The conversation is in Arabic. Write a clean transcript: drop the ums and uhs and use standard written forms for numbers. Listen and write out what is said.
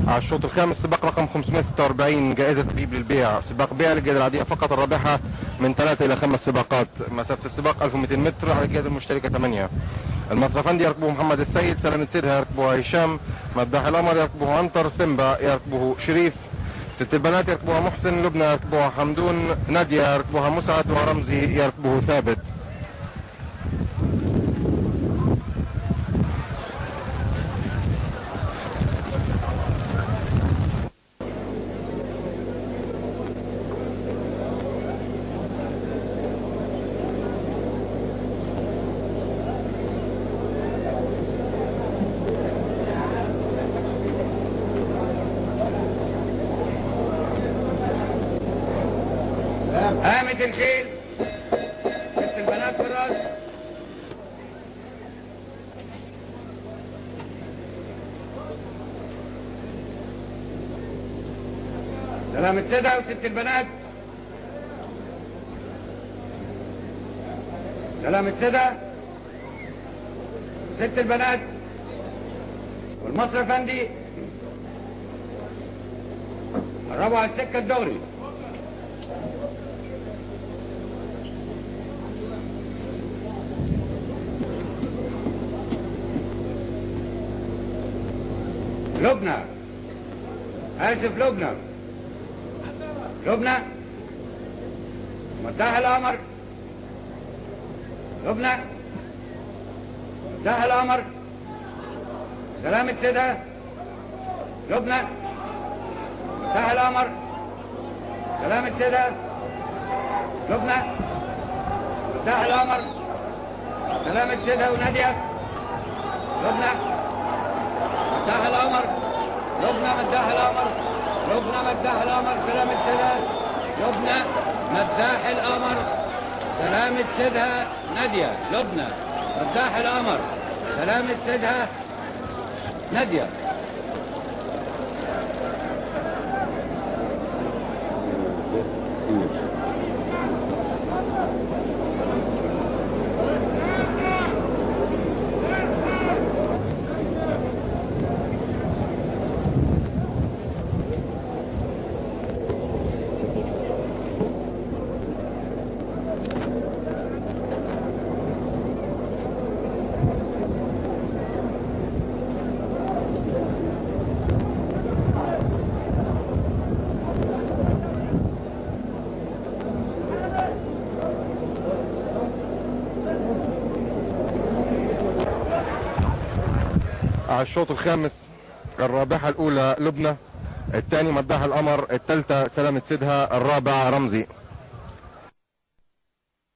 على الشوط الخامس سباق رقم 546 جائزة تدريب للبيع، سباق بيع للقيادة العادية فقط، الرابحة من 3 إلى 5 سباقات. مسافة السباق 1200 متر، على القيادة المشتركة 8. المصرفندي يركبه محمد السيد، سلامة سيدها يركبها هشام، مداح القمر يركبه عنتر، سيمبا يركبه شريف، ست البنات يركبها محسن، لبنى يركبها حمدون، نادية يركبها مسعد، ورمزي يركبه ثابت. قامت الخيل، ست البنات في الراس. سلامة سيدها وست البنات. سلامة سيدها وست البنات والمصري افندي قربوا على السكة الدغري. لبنى، آسف لبنى، لبنى مداح القمر، لبنى مداح القمر، سلامة سيدها، لبنى مداح القمر، سلامة سيدها، لبنى مداح القمر، سلامة سيدها ونادية، لبنى مداح القمر، لبنى مداح القمر، لبنى مداح القمر، سلامة سيدها، لبنى مداح القمر، سلامة سيدها نادية، لبنى مداح القمر، سلامة سيدها نادية. على الشوط الخامس الرابحة الأولى لبنى، الثاني مداح القمر، الثالثة سلامة سيدها، الرابعة رمزي.